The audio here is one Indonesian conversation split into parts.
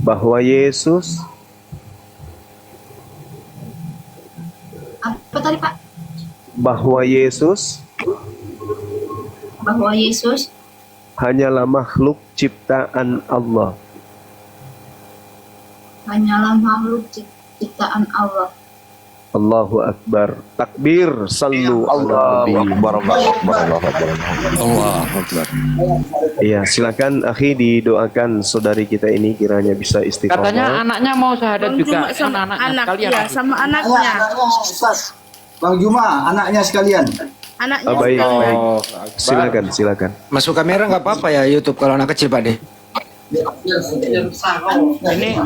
bahwa Yesus Apa tadi Pak? bahwa Yesus Bahwa Yesus hanyalah makhluk ciptaan Allah. hanyalah makhluk ciptaan Allah. Allahu Akbar. Takbir, sallu ala Allahu nabi. Akbar, Allahu Akbar, Allahu Akbar. Allahu Akbar. Iya, silakan akhi didoakan saudari kita ini kiranya bisa Katanya istiqomah. anaknya mau syahadat juga. sama Anak-anaknya anak sekalian. ya, sama anaknya. Ustaz, Bang Juma, anaknya sekalian. Anaknya. Baik, baik. Oh, Silakan, silakan. Masuk kamera nggak apa-apa ya YouTube kalau anak kecil Pak De? ini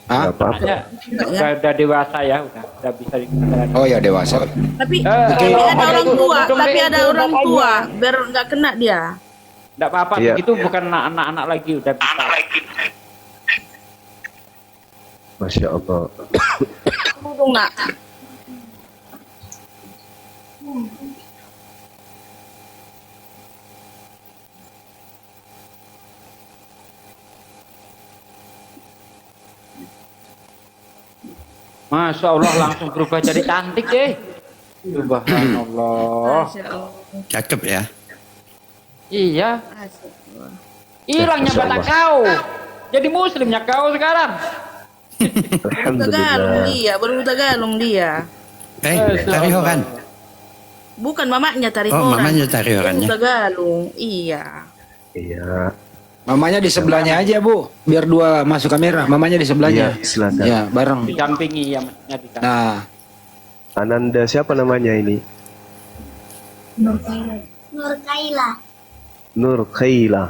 Hah? Gak apa-apa. anaknya udah dewasa ya, udah bisa dikatakan. Oh ya dewasa. Tapi kalau ada orang tua, untung tapi deh, ada orang tua, biar nggak kena dia. Enggak apa-apa, Iya. itu bukan anak-anak lagi, udah bisa. Masya Allah. Tunggu nak. Masya Allah langsung berubah jadi cantik deh. Subhanallah. Masya Allah. Cakep ya. Iya, Masya Allah. hilangnya Masya batak Allah. kau. Jadi muslimnya kau sekarang. Tagalung Alhamdulillah. dia, baru Tagalung dia. Tariho kan? Bukan mamanya tarik Oh, orang. mamanya tarik orangnya. Tagalung, iya. Iya, Mamanya di sebelahnya aja Bu, biar dua masuk kamera. Mamanya di sebelahnya. iya, silakan. Ya bareng. Didampingi ya, maksudnya didampingi. Nah, Ananda siapa namanya ini? Nur Kaila. Nur Khaila.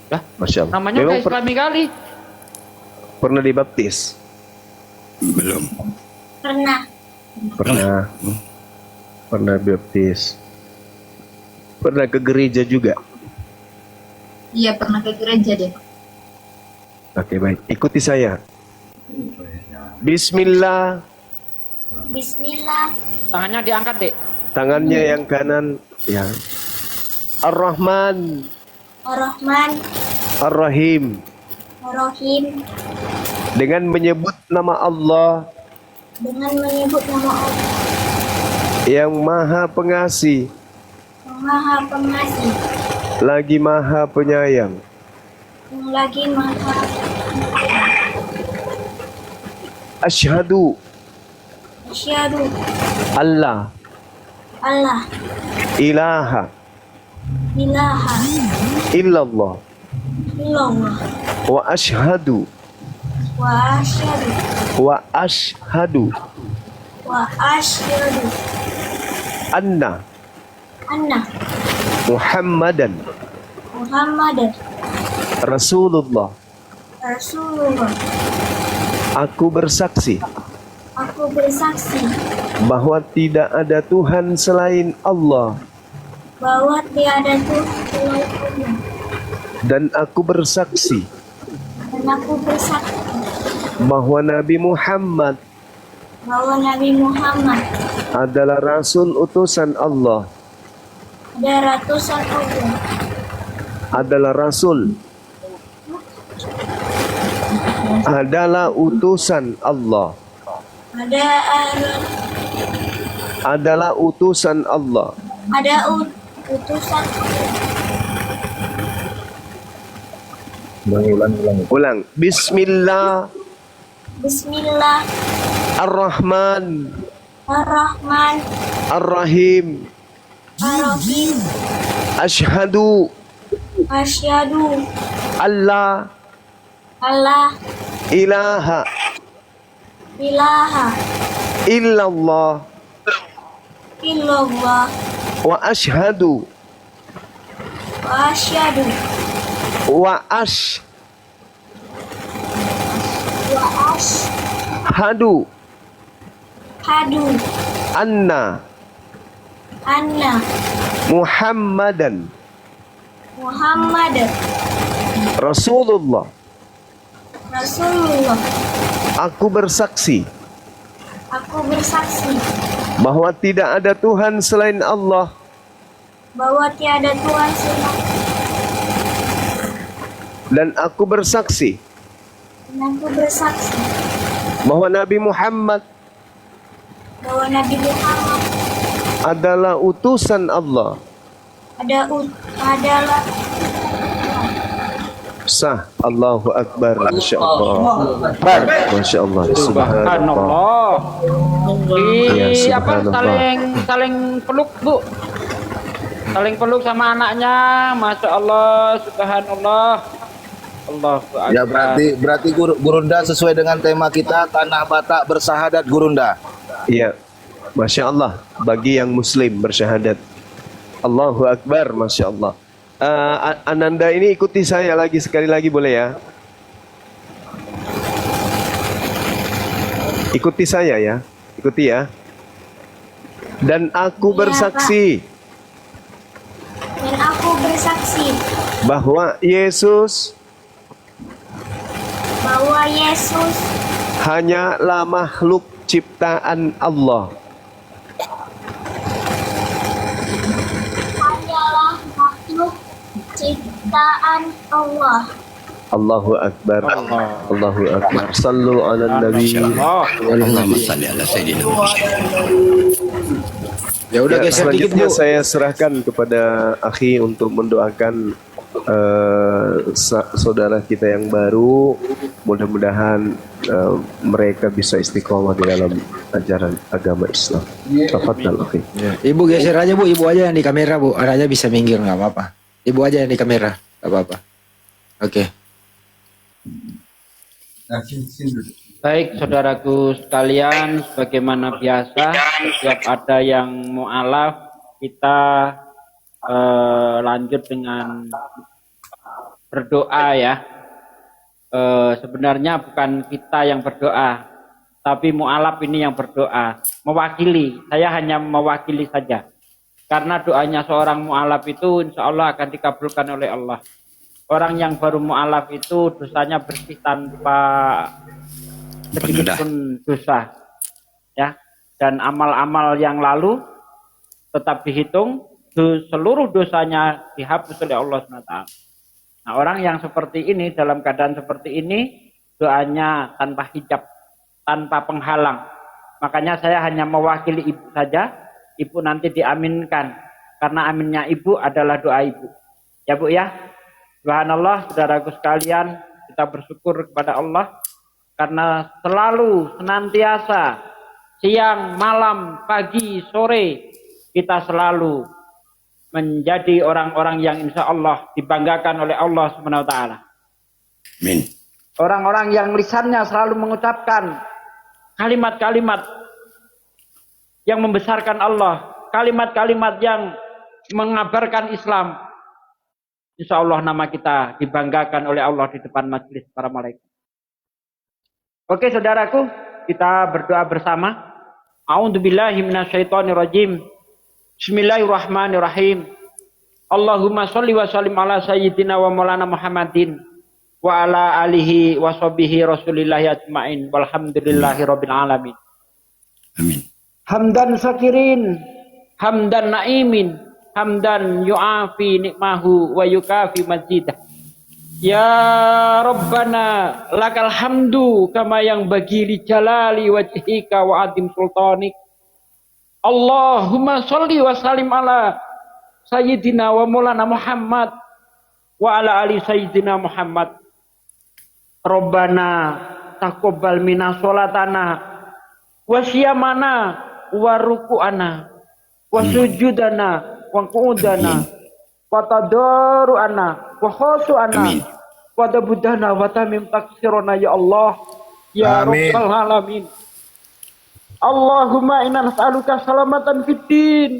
Lah, Masya Allah. namanya Memang udah Islami kali. pernah dibaptis? belum. Pernah. Pernah. Pernah baptis. Pernah ke gereja juga. Iya pernah ke gereja deh. Oke, baik. Ikuti saya. Bismillah. Bismillah. Tangannya diangkat, Dek. Tangannya yang kanan. Ya. Ar-Rahman. Ar-Rahman. Ar-Rahim. Ar-Rahim. Dengan menyebut nama Allah Dengan menyebut nama Allah yang maha pengasih, yang maha pengasih, lagi maha penyayang. yang lagi maha Asyhadu asyhadu Allah Allah ilaha ilaha illallah illallah wa asyhadu wa asyhadu wa asyhadu wa asyhadu anna anna Muhammadan Muhammadan Rasulullah. Rasulullah. Aku bersaksi Aku bersaksi bahwa tidak ada Tuhan selain Allah, bahwa tiada Tuhan selain Allah, dan aku bersaksi dan aku bersaksi bahwa Nabi Muhammad bahwa Nabi Muhammad adalah Rasul utusan Allah, ada ratusan Allah, adalah Rasul, adalah utusan Allah, ada adalah utusan Allah. utusan Ulang. Bismillah Bismillah ar-Rahman ar-Rahman ar-Rahim. ar-Rahim. Asyhadu Asyhadu alla alla ilaha ilaha illallah illallah wa asyhadu wa asyhadu wa ashhadu hadu anna anna Muhammadan Muhammad Rasulullah. Rasulullah. Aku bersaksi Aku bersaksi bahwa tidak ada Tuhan selain Allah, bahwa tiada Tuhan selain dan aku bersaksi Dan aku bersaksi bahwa Nabi Muhammad bahwa Nabi Muhammad adalah utusan Allah. adalah Sah. Allahu Akbar. Masya Allah. Akbar. Masya Allah. Subhanallah. Subhanallah. Iya, Di apa subhanallah. saling peluk, Bu. Saling peluk sama anaknya. Masya Allah, subhanallah. Allahu Akbar. Ya berarti Gurunda sesuai dengan tema kita Tanah Batak bersahadat Gurunda. Iya. Masya Allah. Bagi yang muslim bersyahadat. Allahu Akbar. Masya Allah. Ananda ini ikuti saya lagi sekali lagi boleh ya? Ikuti saya ya. Ikuti ya. Dan aku Iya, bersaksi dan aku bersaksi bahwa Yesus hanyalah makhluk ciptaan Allah. hanyalah makhluk ciptaan Allah. Allahu Akbar. Allahu Akbar. Sallu ala nabi. Allahumma salli ala sayyidina Ya udah Ya, geser dikit selanjutnya Bu. saya serahkan kepada akhi untuk mendoakan saudara kita yang baru. Mudah-mudahan mereka bisa istiqomah di dalam ajaran agama Islam. Tafadhal akhi. Ibu geser aja Bu, ibu aja yang di kamera Bu. Anaknya bisa minggir nggak apa-apa. Ibu aja yang di kamera, nggak apa-apa. Oke. Baik saudaraku sekalian, sebagaimana biasa setiap ada yang mu'alaf kita lanjut dengan berdoa ya. Sebenarnya bukan kita yang berdoa, tapi mu'alaf ini yang berdoa, mewakili. Saya hanya mewakili saja, karena doanya seorang mu'alaf itu insya Allah akan dikabulkan oleh Allah. Orang yang baru mu'alaf itu dosanya bersih tanpa sedikit pun dosa ya, dan amal-amal yang lalu tetap dihitung, seluruh dosanya dihapus oleh Allah SWT. Nah, orang yang seperti ini, dalam keadaan seperti ini, doanya tanpa hijab, tanpa penghalang. Makanya saya hanya mewakili ibu saja. Ibu nanti diaminkan, karena aminnya ibu adalah doa ibu ya Bu ya. Subhanallah, saudaraku sekalian, kita bersyukur kepada Allah karena selalu, senantiasa, siang, malam, pagi, sore, kita selalu menjadi orang-orang yang insya Allah dibanggakan oleh Allah Subhanahu wa Ta'ala. Amin. Orang-orang yang lisannya selalu mengucapkan kalimat-kalimat yang membesarkan Allah, kalimat-kalimat yang mengabarkan Islam. Insya Allah nama kita dibanggakan oleh Allah di depan majelis para malaikat. Oke saudaraku, kita berdoa bersama. A'udzubillahi minasyaitonirrajim. Bismillahirrahmanirrahim. Allahumma sholli wa sallim ala sayyidina wa maulana Muhammadin wa ala alihi wa sahbihi rasulillahi ajmain walhamdulillahi rabbil alamin. Amin. Hamdan syakirin, hamdan naimin, hamdan yu'afi nikmahu wa yukafi majidah. Ya Rabbana lakal hamdu kama yang bagi li jalali wajhika wa adim sultanik. Allahumma sholli wa sallim ala sayyidina wa maulana Muhammad wa ala ali sayyidina Muhammad. Rabbana taqabbal minna sholatana wa siyamana wa ruku'ana wa sujudana wa qu'udana wa tadaru'ana wa khusu'ana wa tabudana wa tamim taksirona ya Allah ya Amin. Rabbal alamin. Allahumma inna nas'aluka salamatan fid din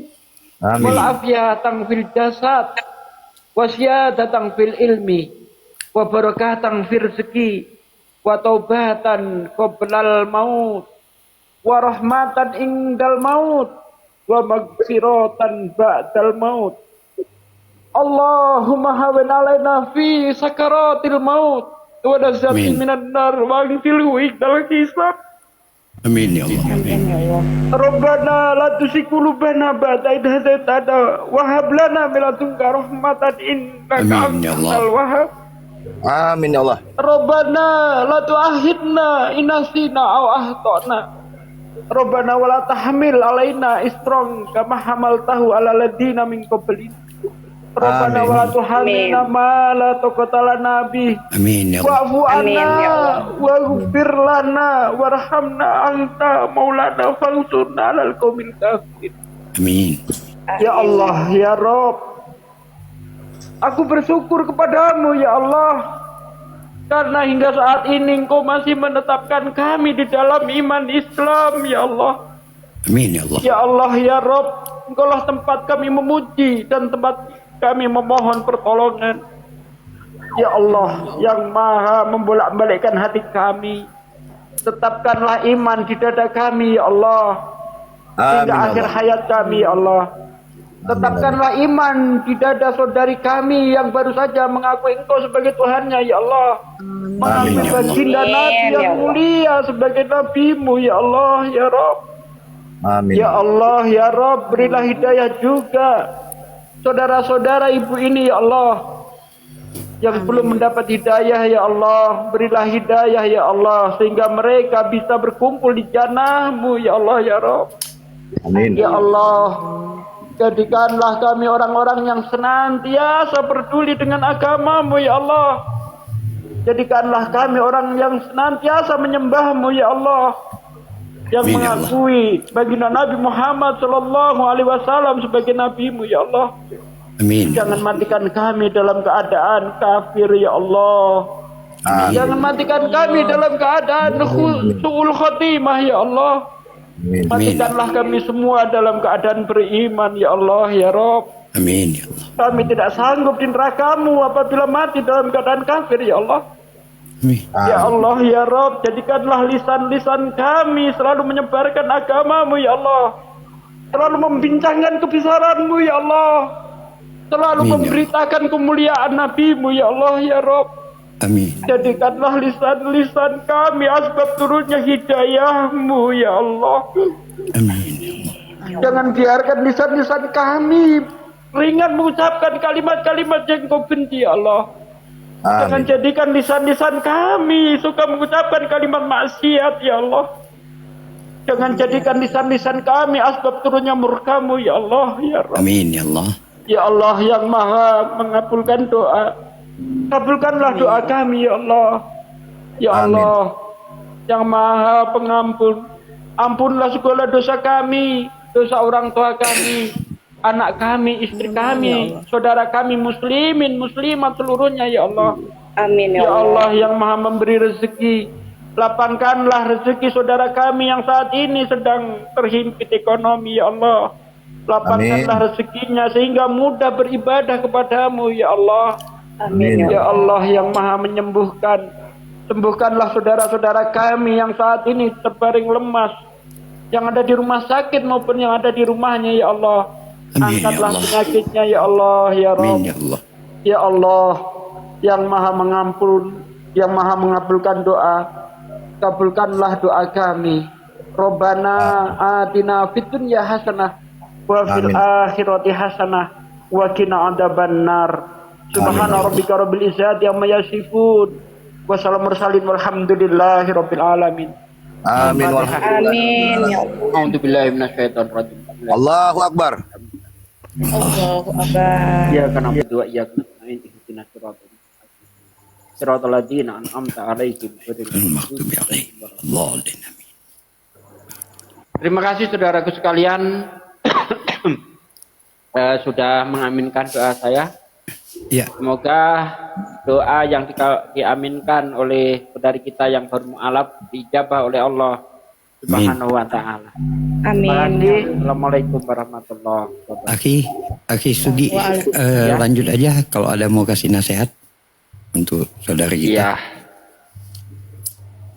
Amin. wal afiyatan fil jasad wa siyadatan fil ilmi wa barakatan fil rizqi wa taubatan qoblal maut wa rahmatan indal maut wa maghfiratan ba'dal maut. Allahumma hawin alaina fi sakaratil maut wa nazatin minan nar wa ghfirhu iqdal hisab. Amin ya Allah. Amin. Rabbana la tuzigh qulubana ba'da idh hadaytana wa hab lana min ladunka rahmatan innaka Amin, ya Allah. antal wahhab. Amin ya Allah. Rabbana la tu'akhidna in nasina aw akhtana. Rabbana wa la tahmil alaina isran kama hamaltahu ala ladina min qablina. Rabbana wa la tuhammilna ma la taqata lana bih. Amin ya Allah. Wa'fu anna waghfir lana warhamna anta maulana fansurna 'alal qaumil kafirin. Amin. Ya Allah, ya Rabb, aku bersyukur kepadamu ya Allah, karena hingga saat ini Engkau masih menetapkan kami di dalam iman Islam ya Allah. Amin ya Allah. Ya Allah, ya Rabb, Engkaulah tempat kami memuji dan tempat kami memohon pertolongan. Ya Allah yang maha membolak-balikkan hati kami, tetapkanlah iman di dada kami ya Allah, hingga Amin, akhir Allah. hayat kami ya Allah. Tetapkanlah iman di dada saudari kami yang baru saja mengakui Engkau sebagai Tuhannya ya Allah, mengakui Amin, ya baginda Nabi yang mulia sebagai Nabi-Mu ya Allah ya Rabb. Amin. Ya Allah ya Rabb, berilah hidayah juga saudara-saudara ibu ini ya Allah, yang belum mendapat hidayah ya Allah, berilah hidayah ya Allah, sehingga mereka bisa berkumpul di jannah-Mu ya Allah ya Rabb. Amin. Ya Allah, jadikanlah kami orang-orang yang senantiasa peduli dengan agama-Mu ya Allah. Jadikanlah kami orang yang senantiasa menyembah-Mu ya Allah, yang Amin, ya Allah. mengakui baginda Nabi Muhammad sallallahu alaihi wasallam sebagai nabi-Mu ya Allah. Amin. Jangan matikan kami dalam keadaan kafir ya Allah. Amin. Jangan matikan kami dalam keadaan su'ul khotimah ya Allah. Amin. Matikanlah kami semua dalam keadaan beriman ya Allah ya Rabb. Amin ya Allah. Kami tidak sanggup di neraka-Mu apabila mati dalam keadaan kafir ya Allah. Amin. Ya Allah ya Rabb, jadikanlah lisan-lisan kami selalu menyebarkan agama-Mu ya Allah, selalu membincangkan kebesaran-Mu ya Allah, selalu Amin, ya memberitakan kemuliaan Nabi-Mu ya Allah ya Rabb. Amin. Jadikanlah lisan-lisan kami asbab turunnya hidayah-Mu ya Allah. Amin ya Allah. Jangan biarkan lisan-lisan kami ringan mengucapkan kalimat-kalimat yang Kau benci ya Allah. Jangan Amin. jadikan lisan-lisan kami suka mengucapkan kalimat maksiat ya Allah. Jangan jadikan lisan-lisan kami asbab turunnya murka-Mu ya Allah ya Rabb. Amin ya Allah. Ya Allah yang maha mengabulkan doa, kabulkanlah doa kami ya Allah. Ya Amin. Allah yang maha pengampun, ampunlah segala dosa kami, dosa orang tua kami, anak kami, istri kami, saudara kami muslimin, muslimat seluruhnya ya Allah. Amin Ya Allah yang maha memberi rezeki, lapangkanlah rezeki saudara kami yang saat ini sedang terhimpit ekonomi ya Allah. Lapangkanlah rezekinya sehingga mudah beribadah kepadamu ya Allah. Amin. Ya Allah yang maha menyembuhkan, sembuhkanlah saudara-saudara kami yang saat ini terbaring lemas, yang ada di rumah sakit maupun yang ada di rumahnya ya Allah. Amin, ya Angkatlah Allah. penyakitnya ya Allah ya Rabb. Amin ya Allah. Ya Allah yang maha mengampun, yang maha mengabulkan doa, kabulkanlah doa kami. Rabbana atina fid dunya hasanah wa fil Amin. akhirati hasanah wa qina adzabannar. Subhana rabbika rabbil izzati amma yasifun wa salamun mursalin walhamdulillahi rabbil alamin. Amin. Amin ya Allah. A'udzubillahi minasyaitonir rajim. Allahu Akbar. Allahu Akbar. Iyyaka na'budu wa iyyaka nasta'in ihdinas siratal ladzina an'amta 'alaihim ghairil Al-maghdubi alaihim waladdallin. Amin. Terima kasih saudaraku sekalian sudah mengaminkan doa saya. Ya. Semoga doa yang diaminkan oleh saudari kita yang baru mu'alaf dijabah oleh Allah Subhanahu wa taala. Amin. Terima kasih. Assalamualaikum warahmatullahi wabarakatuh. Aki Sudi, lanjut aja kalau ada mau kasih nasihat untuk saudari kita. Iya.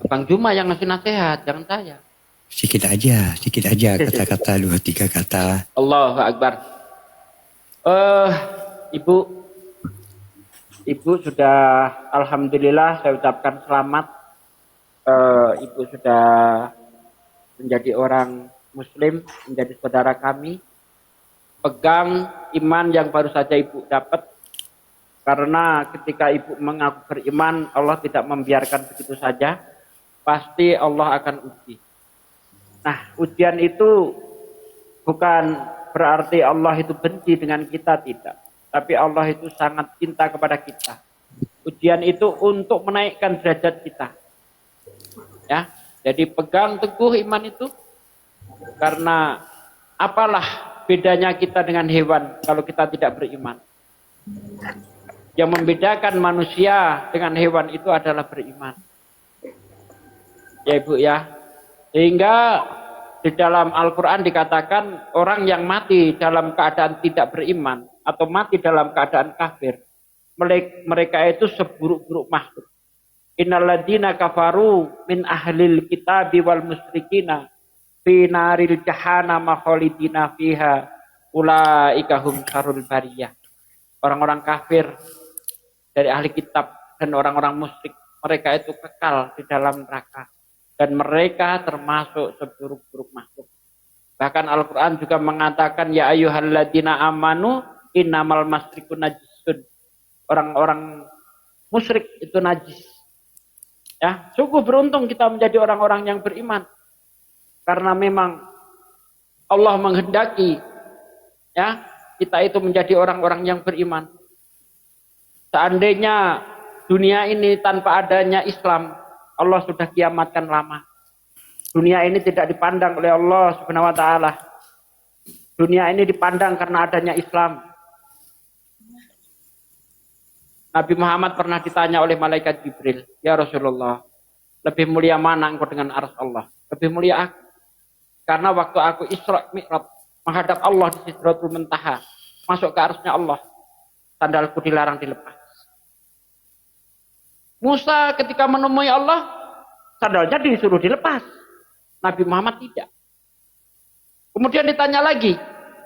Bang Juma yang ngasih nasihat, jangan saya. Sedikit aja kata-kata 2-3 kata. Allahu Akbar. Ibu sudah, alhamdulillah saya ucapkan selamat. Ibu sudah menjadi orang Muslim, menjadi saudara kami. Pegang iman yang baru saja ibu dapat. Karena ketika ibu mengaku beriman, Allah tidak membiarkan begitu saja. Pasti Allah akan uji. Nah, ujian itu bukan berarti Allah itu benci dengan kita, tidak. Tapi Allah itu sangat cinta kepada kita. Ujian itu untuk menaikkan derajat kita. Ya, jadi pegang teguh iman itu. Karena apalah bedanya kita dengan hewan kalau kita tidak beriman. Yang membedakan manusia dengan hewan itu adalah beriman. Ya Ibu ya. Sehingga di dalam Al-Quran dikatakan orang yang mati dalam keadaan tidak beriman atau mati dalam keadaan kafir, mereka itu seburuk-buruk makhluk. Innalladzina kafaru min ahlil kitabi wal musyrikina fi naril jahannam khalidina fiha ulaika hum syarrul bariyah. Orang-orang kafir dari ahli kitab dan orang-orang musyrik, mereka itu kekal di dalam neraka dan mereka termasuk seburuk-buruk makhluk. Bahkan Al-Quran juga mengatakan ya ayyuhalladzina amanu innamal masyrikun najisun. Orang-orang musyrik itu najis. Ya, sungguh beruntung kita menjadi orang-orang yang beriman. Karena memang Allah menghendaki ya, kita itu menjadi orang-orang yang beriman. Seandainya dunia ini tanpa adanya Islam, Allah sudah kiamatkan lama. Dunia ini tidak dipandang oleh Allah Subhanahu wa taala. Dunia ini dipandang karena adanya Islam. Nabi Muhammad pernah ditanya oleh malaikat Jibril, "Ya Rasulullah, lebih mulia mana engkau dengan arsy Allah?" Lebih mulia aku. Karena waktu aku Isra Mi'raj menghadap Allah di Sidratul Muntaha, masuk ke arsy-Nya Allah, sandalku dilarang dilepas. Musa ketika menemui Allah, sandalnya disuruh dilepas. Nabi Muhammad tidak. Kemudian ditanya lagi,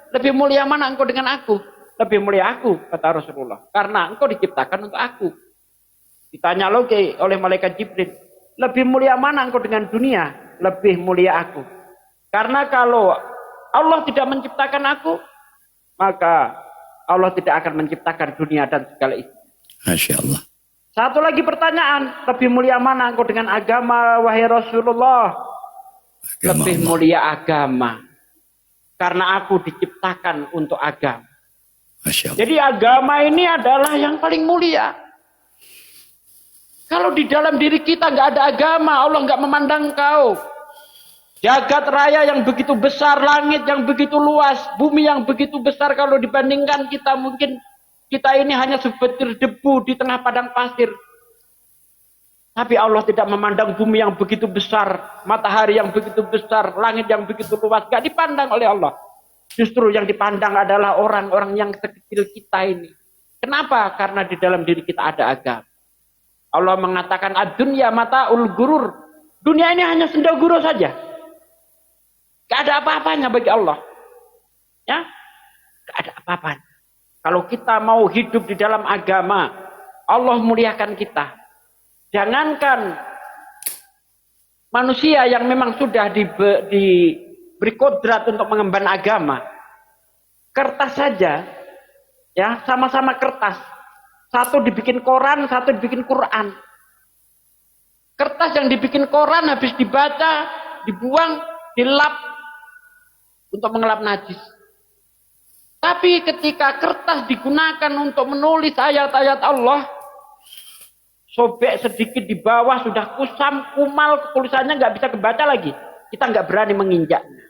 lebih mulia mana engkau dengan aku? Lebih mulia aku, kata Rasulullah. Karena engkau diciptakan untuk aku. Ditanya lagi oleh malaikat Jibril, lebih mulia mana engkau dengan dunia? Lebih mulia aku. Karena kalau Allah tidak menciptakan aku, maka Allah tidak akan menciptakan dunia dan segala itu. Masya Allah. Satu lagi pertanyaan, lebih mulia mana engkau dengan agama, wahai Rasulullah? Agama Lebih Allah. mulia agama. Karena aku diciptakan untuk agama. Masya Allah. Jadi agama ini adalah yang paling mulia. Kalau di dalam diri kita nggak ada agama, Allah nggak memandang kau. Jagat raya yang begitu besar, langit yang begitu luas, bumi yang begitu besar, kalau dibandingkan kita mungkin kita ini hanya sebutir debu di tengah padang pasir. Tapi Allah tidak memandang bumi yang begitu besar, matahari yang begitu besar, langit yang begitu luas. Gak dipandang oleh Allah. Justru yang dipandang adalah orang-orang yang sekecil kita ini. Kenapa? Karena di dalam diri kita ada agama. Allah mengatakan ad-dunya mata'ul gurur. Dunia ini hanya senda gurau saja. Gak ada apa-apanya bagi Allah. Ya? Gak ada apa-apanya. Kalau kita mau hidup di dalam agama, Allah muliakan kita. Jangankan manusia yang memang sudah diberi kodrat untuk mengemban agama. Kertas saja, ya sama-sama kertas. Satu dibikin koran, satu dibikin Quran. Kertas yang dibikin koran habis dibaca, dibuang, dilap untuk mengelap najis. Tapi ketika kertas digunakan untuk menulis ayat-ayat Allah, sobek sedikit di bawah sudah kusam, kumal, tulisannya nggak bisa kebaca lagi. Kita nggak berani menginjaknya.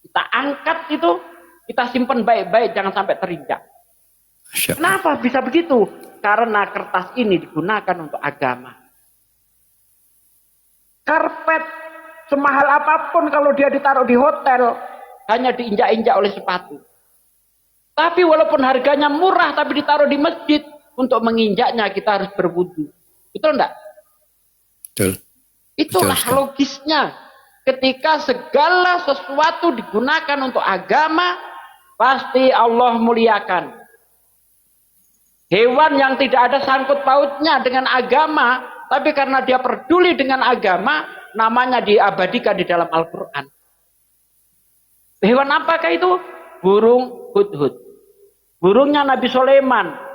Kita angkat itu, kita simpan baik-baik, jangan sampai terinjak. Kenapa bisa begitu? Karena kertas ini digunakan untuk agama. Karpet semahal apapun kalau dia ditaruh di hotel, hanya diinjak-injak oleh sepatu. Tapi walaupun harganya murah, tapi ditaruh di masjid, untuk menginjaknya kita harus berwudu. Betul enggak? Betul. Itulah Betul. logisnya. Ketika segala sesuatu digunakan untuk agama, pasti Allah muliakan. Hewan yang tidak ada sangkut pautnya dengan agama, tapi karena dia peduli dengan agama, namanya diabadikan di dalam Al-Quran. Hewan apakah itu? Burung hudhud. Burungnya Nabi Sulaiman.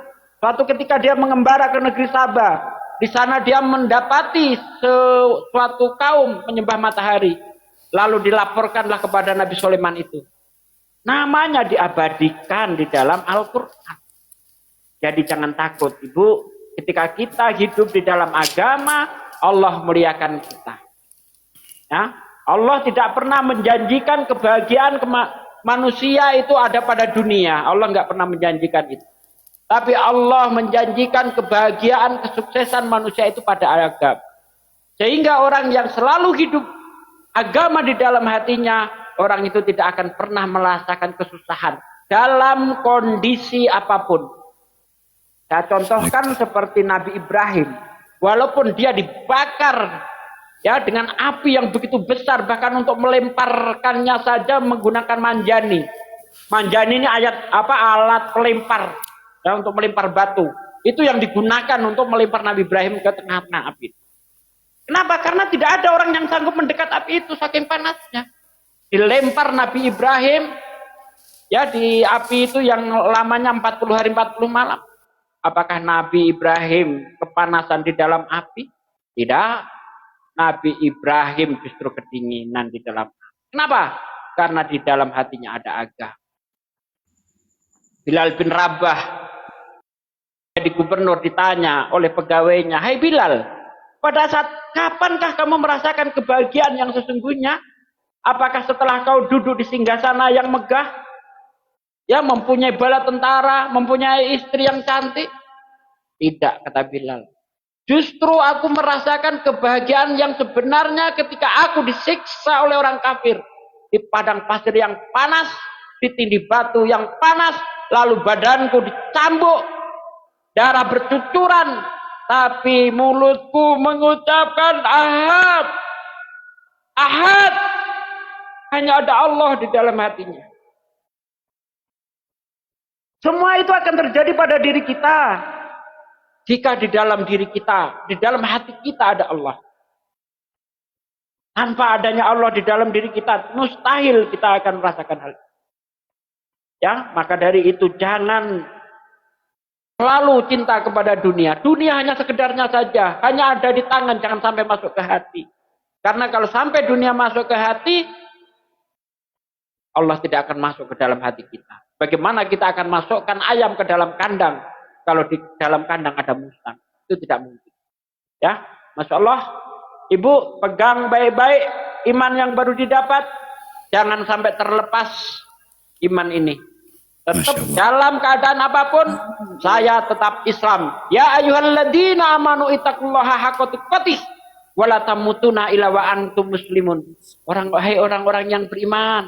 Suatu ketika dia mengembara ke negeri Sabah. Di sana dia mendapati suatu kaum menyembah matahari. Lalu dilaporkanlah kepada Nabi Sulaiman itu. Namanya diabadikan di dalam Al-Quran. Jadi jangan takut, Ibu. Ketika kita hidup di dalam agama, Allah muliakan kita. Ya, Allah tidak pernah menjanjikan kebahagiaan manusia itu ada pada dunia. Allah nggak pernah menjanjikan itu. Tapi Allah menjanjikan kebahagiaan, kesuksesan manusia itu pada agama. Sehingga orang yang selalu hidup agama di dalam hatinya, orang itu tidak akan pernah merasakan kesusahan dalam kondisi apapun. Saya contohkan seperti Nabi Ibrahim. Walaupun dia dibakar ya dengan api yang begitu besar, bahkan untuk melemparkannya saja menggunakan manjani. Manjani ini alat pelempar. Ya, untuk melempar batu. Itu yang digunakan untuk melempar Nabi Ibrahim ke tengah-tengah api. Kenapa? Karena tidak ada orang yang sanggup mendekat api itu saking panasnya. Dilempar Nabi Ibrahim ya di api itu yang lamanya 40 hari 40 malam. Apakah Nabi Ibrahim kepanasan di dalam api? Tidak. Nabi Ibrahim justru kedinginan di dalam api. Kenapa? Karena di dalam hatinya ada agama. Bilal bin Rabah jadi gubernur ditanya oleh pegawainya, "Hai Bilal, pada saat kapankah kamu merasakan kebahagiaan yang sesungguhnya? Apakah setelah kau duduk di singgasana yang megah, ya mempunyai bala tentara, mempunyai istri yang cantik?" Tidak, kata Bilal. Justru aku merasakan kebahagiaan yang sebenarnya ketika aku disiksa oleh orang kafir di padang pasir yang panas, ditindih batu yang panas, lalu badanku dicambuk, darah bercucuran, tapi mulutku mengucapkan ahad. Ahad. Hanya ada Allah di dalam hatinya. Semua itu akan terjadi pada diri kita. Jika di dalam diri kita, di dalam hati kita ada Allah. Tanpa adanya Allah di dalam diri kita, mustahil kita akan merasakan hal itu. Ya, maka dari itu jangan selalu cinta kepada dunia. Dunia hanya sekedarnya saja. Hanya ada di tangan, jangan sampai masuk ke hati. Karena kalau sampai dunia masuk ke hati, Allah tidak akan masuk ke dalam hati kita. Bagaimana kita akan masukkan ayam ke dalam kandang, kalau di dalam kandang ada musang? Itu tidak mungkin. Ya, Masya Allah. Ibu, pegang baik-baik iman yang baru didapat. Jangan sampai terlepas iman ini. Tetap dalam keadaan apapun, saya tetap Islam. Ya ayyuhalladzina amanu ittaqullaha haqqa tuqatih wa la tamutunna illa wa antum muslimun. Wahai orang-orang yang beriman,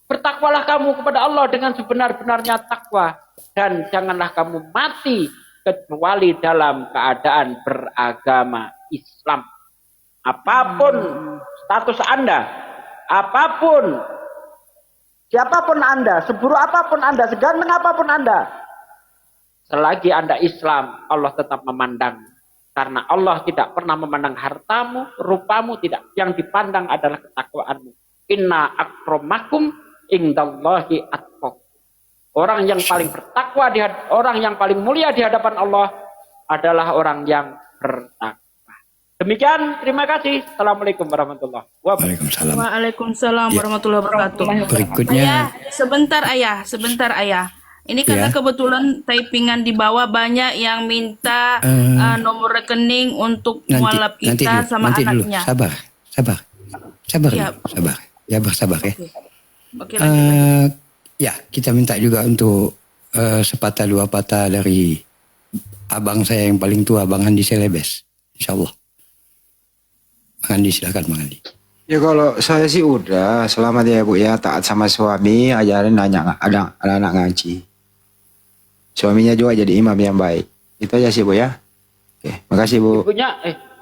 bertakwalah kamu kepada Allah dengan sebenar-benarnya takwa, dan janganlah kamu mati kecuali dalam keadaan beragama Islam. Apapun status Anda, apapun siapapun Anda, seburuk apapun Anda, seganteng apapun Anda, selagi Anda Islam, Allah tetap memandang. Karena Allah tidak pernah memandang hartamu, rupamu, tidak. Yang dipandang adalah ketakwaanmu. Inna akramakum indallahi atqakum. Orang yang paling bertakwa, orang yang paling mulia di hadapan Allah adalah orang yang bertakwa. Demikian, terima kasih. Assalamualaikum warahmatullahi wabarakatuh. Waalaikumsalam warahmatullahi wabarakatuh. Berikutnya, Sebentar ayah. Ini karena kebetulan typingan di bawah banyak yang minta nomor rekening untuk mualaf kita sama nanti anaknya. Dulu. Sabar Ya. Ya, bersabar ya. Oke, lanjut. Ya, kita minta juga untuk sepatah dua patah dari abang saya yang paling tua, Bang Andi Selebes. Insyaallah. Bang Andi, silakan Bang Andi. Ya kalau saya sih udah, selamat ya Bu ya, taat sama suami, ajarin anak ngaji. Suaminya juga jadi imam yang baik. Itu aja sih Bu ya. Oke, makasih Bu.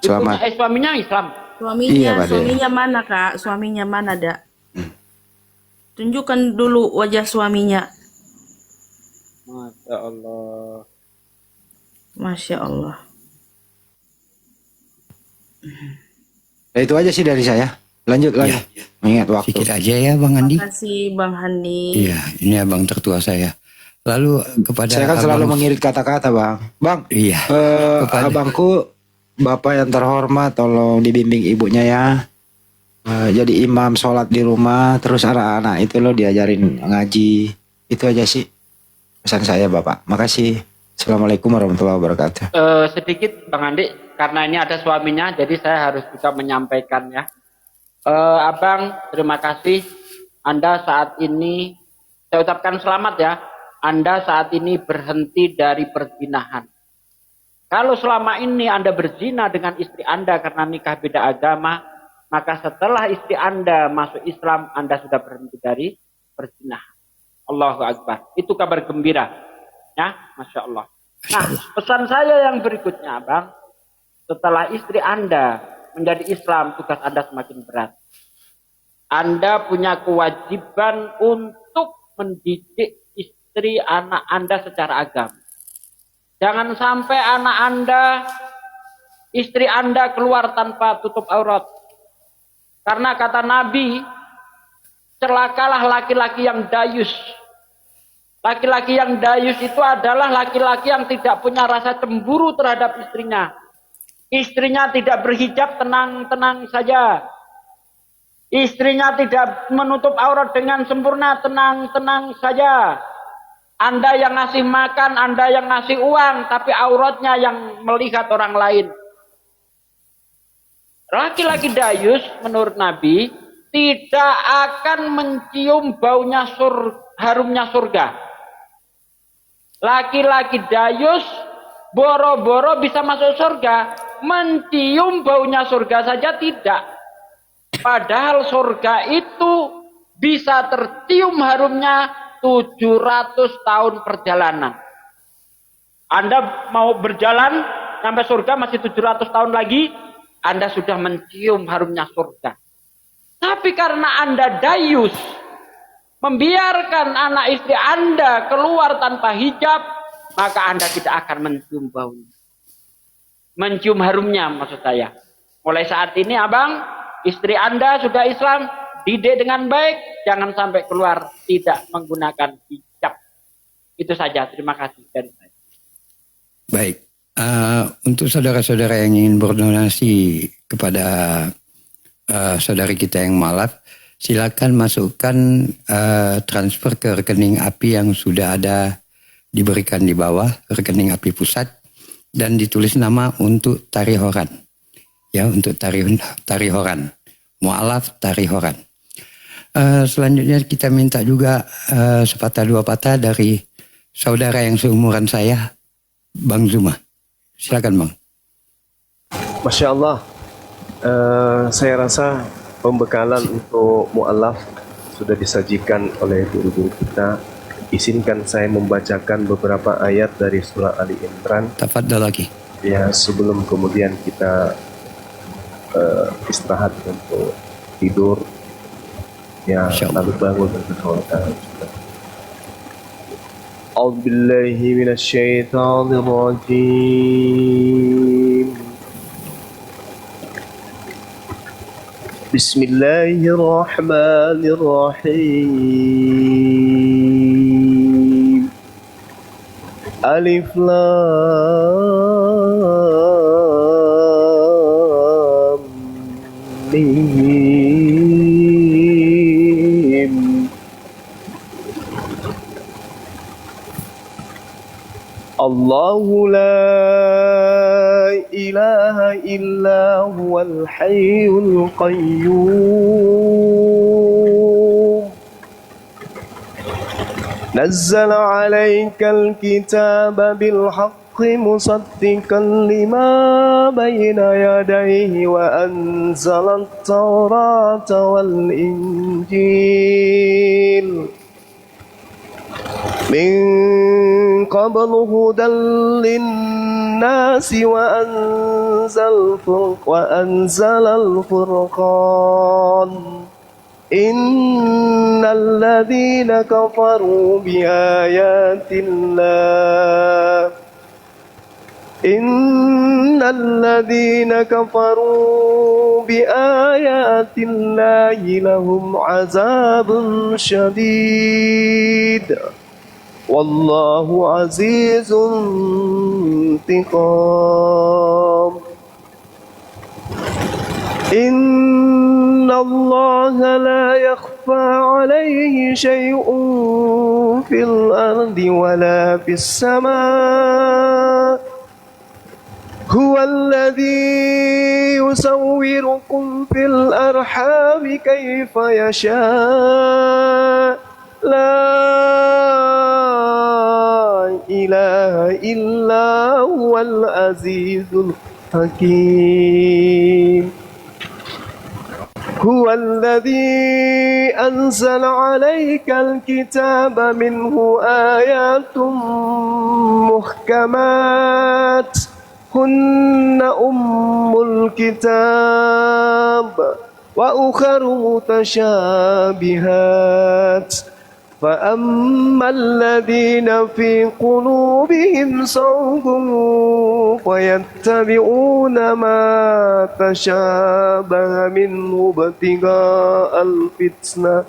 Selamat. Suaminya Islam. Suaminya mana Kak? Suaminya mana Dak? Tunjukkan dulu wajah suaminya. Masya Allah. Masya Allah. Ya, itu aja sih dari saya. Lanjut. Mengingat waktu. Sedikit aja ya Bang Andi. Terima kasih Bang Handi. Iya, ini abang tertua saya. Lalu kepada Saya kan selalu abang, mengirit kata-kata, Bang. Bang, iya, kepada abangku, Bapak yang terhormat, tolong dibimbing ibunya ya. Jadi imam sholat di rumah, terus anak-anak itu lo diajarin ngaji. Itu aja sih pesan saya, Bapak. Makasih. Assalamualaikum warahmatullahi wabarakatuh. Sedikit Bang Andi, karena ini ada suaminya, jadi saya harus juga menyampaikan ya. Abang, terima kasih. Anda saat ini, saya ucapkan selamat ya. Anda saat ini berhenti dari perzinahan. Kalau selama ini Anda berzina dengan istri Anda karena nikah beda agama, maka setelah istri Anda masuk Islam, Anda sudah berhenti dari perzinahan. Allahu Akbar. Itu kabar gembira. Ya, Masya Allah. Nah, pesan saya yang berikutnya, Bang. Setelah istri Anda menjadi Islam, tugas Anda semakin berat. Anda punya kewajiban untuk mendidik istri anak Anda secara agama. Jangan sampai anak Anda, istri Anda keluar tanpa tutup aurat. Karena kata Nabi, celakalah laki-laki yang dayus. Laki-laki yang dayus itu adalah laki-laki yang tidak punya rasa cemburu terhadap istrinya. Istrinya tidak berhijab, tenang-tenang saja. Istrinya tidak menutup aurat dengan sempurna, tenang-tenang saja. Anda yang ngasih makan, Anda yang ngasih uang, tapi auratnya yang melihat orang lain. Laki-laki dayus menurut Nabi tidak akan mencium baunya harumnya surga. Laki-laki dayus boro-boro bisa masuk surga, mencium baunya surga saja tidak. Padahal surga itu bisa tercium harumnya 700 tahun perjalanan. Anda mau berjalan sampai surga masih 700 tahun lagi, Anda sudah mencium harumnya surga. Tapi karena Anda dayus, membiarkan anak istri Anda keluar tanpa hijab, maka Anda tidak akan mencium baunya. Mencium harumnya maksud saya. Mulai saat ini Abang, istri Anda sudah Islam, didik dengan baik, jangan sampai keluar tidak menggunakan hijab. Itu saja, terima kasih dari saya. baik. Untuk saudara-saudara yang ingin berdonasi kepada saudari kita yang malaf, silakan masukkan transfer ke rekening API yang sudah ada diberikan di bawah, rekening API pusat, dan ditulis nama untuk Tarihoran. Ya, untuk Tarihoran. Mu'alaf Tarihoran. Selanjutnya kita minta juga sepatah dua patah dari saudara yang seumuran saya, Bang Zuma. Silakan Bang. Masya Allah. Saya rasa pembekalan untuk mu'alaf sudah disajikan oleh guru-guru kita. Izinkan saya membacakan beberapa ayat dari surah Ali Imran. Tafadhal lagi. Ya, sebelum kemudian kita istirahat untuk tidur. Ya, lalu bangun dan berdoa. A'udzu billahi minasyaitonir rajim. Bismillahirrahmanirrahim. Alif Lam Mim. Allahu la ilaha illa huwal hayyul qayyum. Nazzala 'alaikal kitaba bil haqqi musaddiqan lima bayna yadayhi wa anzala at-taurata wal injil. من قبل هدى للناس وأنزل الفرقان إن الذين كفروا بآيات الله لهم عذاب شديد والله عزيز انتقام إن الله لا يخفى عليه شيء في الأرض ولا في السماء هو الذي يصوركم في الأرحام كيف يشاء لا إله إلا هو العزيز الحكيم هو الذي أنزل عليك الكتاب منه آيات محكمات هن أم الكتاب وأخر متشابهات فأما الذين في قلوبهم زيغ فيتبعون ما تشابه منه ابتغاء الفتنة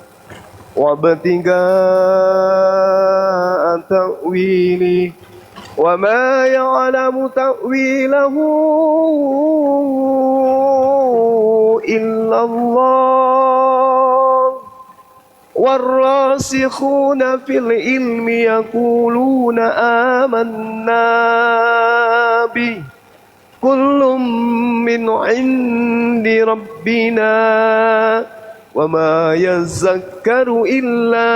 وابتغاء تأويله وما يعلم تأويله إلا الله والراسخون في العلم يقولون آمنا به كل من عند ربنا وما يذكر إلا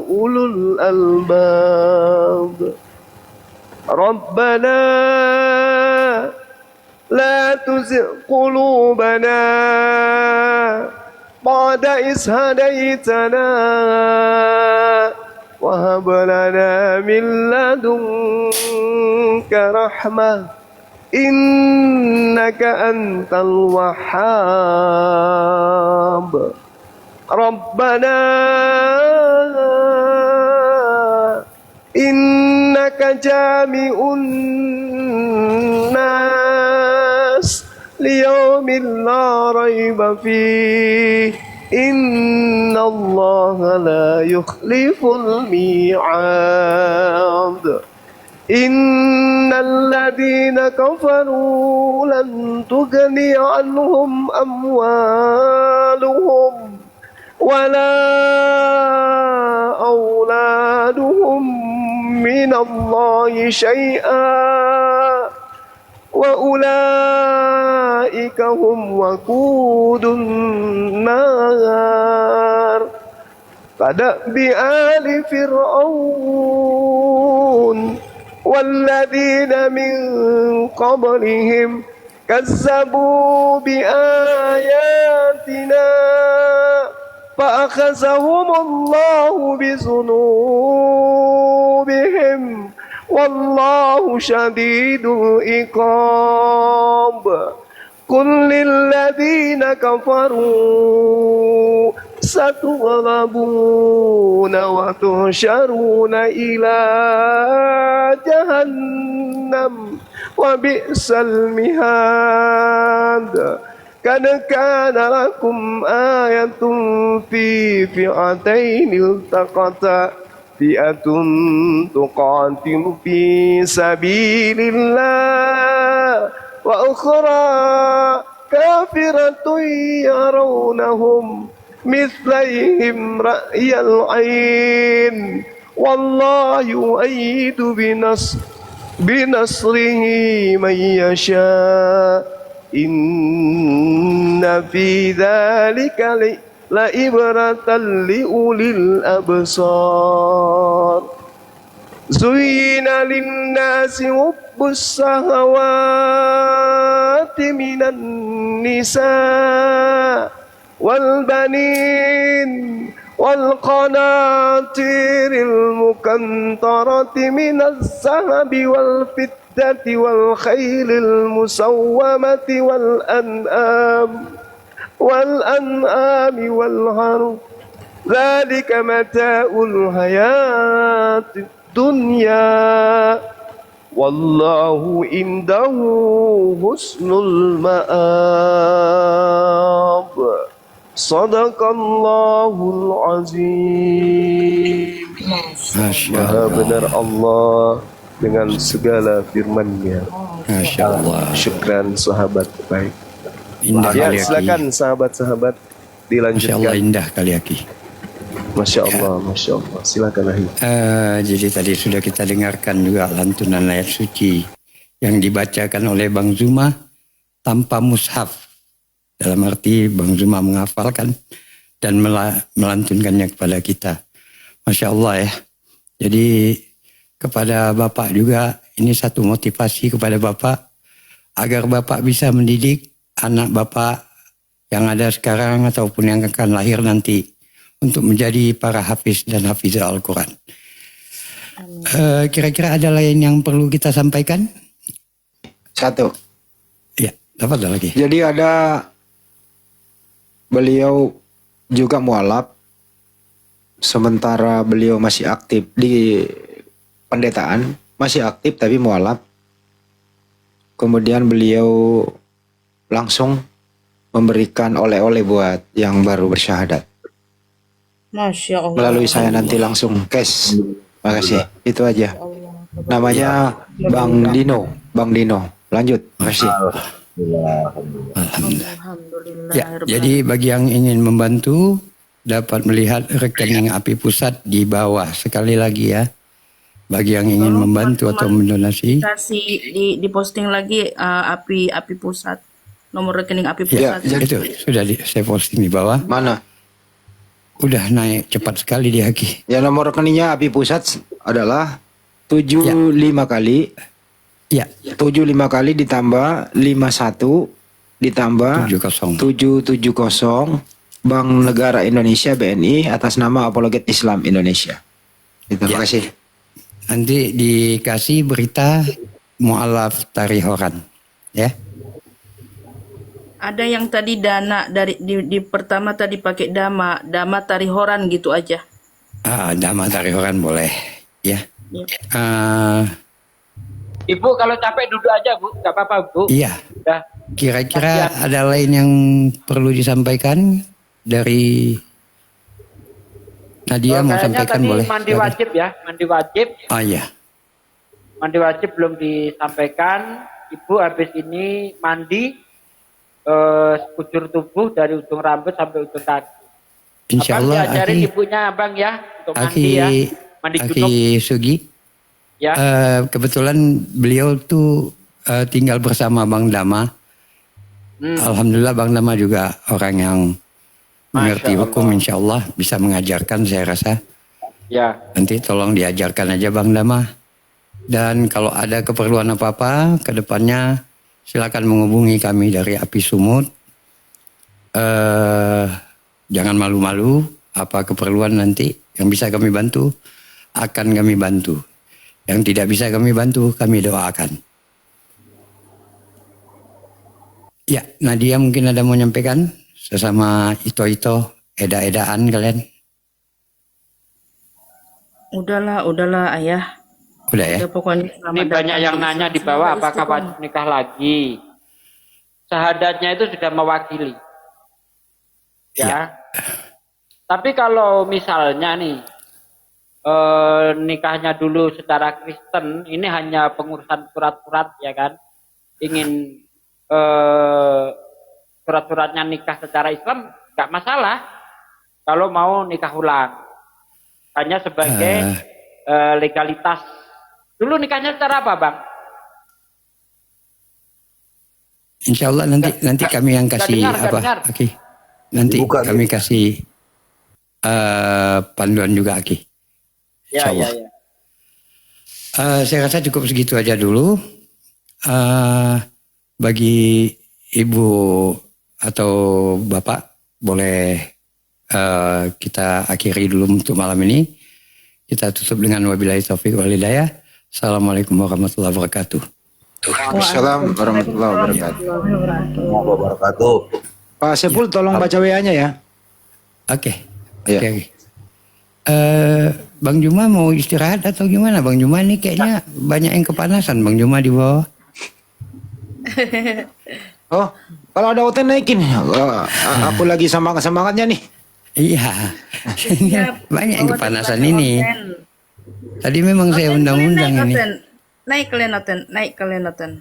أولو الألباب ربنا لا تزغ قلوبنا بعد إذ هديتنا وهب لنا من لدنك رحمة إنك أنت الوهاب ربنا إنك جامع الناس ليوم لا ريب فيه إن الله لا يخلف الميعاد إن الذين كفروا لن تغني عنهم أموالهم ولا أولادهم من الله شيئا وأولئك هم وقود النار كدأب آل فرعون والذين من قبلهم كذبوا بآياتنا فأخذهم الله بذنوبهم والله شديد العقاب قل للذين كفروا ستغلبون وتحشرون إلى جهنم وبئس المهاد قد كان لكم آية في فئتين التقتا فئة تقاتل في سبيل الله وأخرى كافرة يرونهم مثليهم رأي العين والله يؤيد بنصره من يشاء إن في ذلك لعبرة لأولي الأبصار زين للناس حب الشهوات من النساء والبنين والقناطير المقنطرة من الذهب والفضة والخيل المسومة والأنعام والحرث ذلك متاع الحياة الدنيا والله عنده حسن المآب Sadaqallahul azim. Masya Maha Allah. benar Allah dengan segala firman-Nya. Masya Allah. Syukran sahabat baik. Indah Ya, kali Aki. silakan sahabat-sahabat Masya Allah, dilanjutkan. indah kali Aki. Masya Allah, Masya Allah. Silakan Ahi. Jadi tadi sudah kita dengarkan juga lantunan ayat suci yang dibacakan oleh Bang Zuma tanpa mushaf. Dalam arti Bang Zuma menghafalkan dan melantunkannya kepada kita. Masya Allah ya. Jadi kepada Bapak juga ini satu motivasi kepada Bapak agar Bapak bisa mendidik anak Bapak yang ada sekarang ataupun yang akan lahir nanti untuk menjadi para hafiz dan hafizah Al-Quran. Kira-kira ada lain yang perlu kita sampaikan? Satu. Ya, dapat ada lagi. Jadi ada beliau juga mualaf sementara beliau masih aktif di pendetaan, masih aktif tapi mualaf. Kemudian beliau langsung memberikan oleh-oleh buat yang baru bersyahadat. Masya Allah. Melalui saya nanti langsung cash. Makasih. Itu aja. Namanya Bang Dino. Bang Dino. Lanjut. Makasih. Alhamdulillah. Ya, jadi bagi yang ingin membantu dapat melihat rekening API Pusat di bawah. Sekali lagi ya. Bagi yang ingin membantu atau mendonasi. Kasih di posting lagi api pusat, nomor rekening api Ya, pusat. Itu sudah saya posting di bawah. Mana? Udah naik cepat sekali dia Aki. Ya, nomor rekeningnya API Pusat adalah 75 kali. Ya, 75 kali ditambah 51 ditambah 70. 770 Bank Negara Indonesia BNI atas nama Apologet Islam Indonesia. Terima kasih. Nanti dikasih berita mualaf tarihoran. Ya. Ada yang tadi dana dari di pertama tadi pakai dama tarihoran gitu aja. Dama tarihoran boleh. Ya. Ya. Ibu kalau capek duduk aja Bu, nggak apa-apa Bu. Iya. Udah. Kira-kira ada lain yang perlu disampaikan dari Nadia mau Kayaknya sampaikan tadi boleh? mandi Silakan. wajib ya, mandi wajib. Iya. Mandi wajib belum disampaikan. Ibu habis ini mandi sekujur tubuh dari ujung rambut sampai ujung kaki. Insya Abang Allah diajarin Aki, ibunya Abang ya untuk mandi Aki, ya. Mandi junub Aki Sugi. ya. Kebetulan beliau tuh tinggal bersama Bang Dama. Alhamdulillah Bang Dama juga orang yang mengerti Masya hukum, Allah. insya Allah bisa mengajarkan saya rasa. Ya. Nanti tolong diajarkan aja Bang Dama. Dan kalau ada keperluan apa-apa ke depannya silakan menghubungi kami dari Api Sumut. Jangan malu-malu, apa keperluan nanti yang bisa kami bantu akan kami bantu. Yang tidak bisa kami bantu kami doakan. Ya, Nadia mungkin ada mau nyampaikan sesama Ito-Ito, eda-edaan kalian. Udahlah ayah. Udah ya? Udah pokoknya selamat Ini banyak datang yang di nanya di Islam. bawah Semoga apakah istiqomah. wajib nikah lagi. Syahadatnya itu sudah mewakili. Ya. Tapi kalau misalnya nih nikahnya dulu secara Kristen, ini hanya pengurusan surat-surat ya kan. Ingin surat-suratnya nikah secara Islam nggak masalah. Kalau mau nikah ulang, hanya sebagai legalitas. Dulu nikahnya secara apa, Bang? Insya Allah nanti kami yang kasih nggak apa? dengar. Aki. Nanti Dibuka kami kasih panduan juga Aki. Ya, Insya ya, Allah. ya. Saya rasa cukup segitu aja dulu. Bagi ibu atau bapak boleh kita akhiri dulu untuk malam ini. Kita tutup dengan wabillahi taufiq wal hidayah. Assalamualaikum warahmatullahi wabarakatuh. Assalamualaikum warahmatullahi wabarakatuh. Wabarakatuh. Pak Sepul tolong baca WA-nya ya. Oke. Iya. Oke. Bang Juma mau istirahat atau gimana? Bang Juma ini kayaknya banyak yang kepanasan Bang Juma di bawah. Oh, kalau ada OT naikin. Aku lagi semangatnya nih. Iya. Banyak yang kepanasan ini. Tadi memang saya Oten, kalian undang-undang naik ini. Oten. Naik kalian Oten, naik kalian Oten.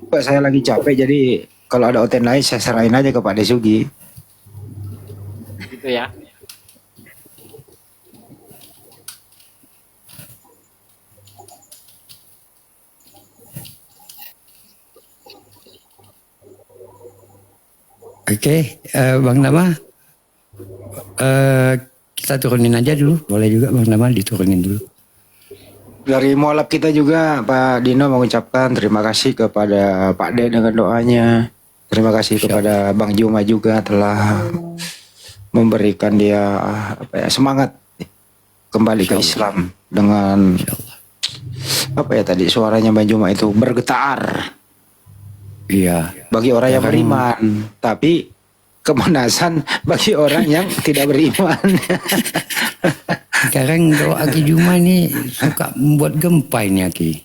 Pak, saya lagi capek jadi kalau ada OT naik saya serahin aja ke Pak Desugi. Gitu ya. Oke, Bang Nama, kita turunin aja dulu. Boleh juga Bang Nama diturunin dulu. Dari mualaf kita juga Pak Dino mengucapkan terima kasih kepada Pak D dengan doanya. Terima kasih kepada Bang Juma juga telah memberikan dia semangat kembali ke Islam dengan apa ya tadi suaranya Bang Juma itu bergetar. Iya. Bagi orang yang beriman, tapi kemanasan bagi orang yang tidak beriman. Sekarang doa Ki Juma ini suka membuat gempa ini Ki.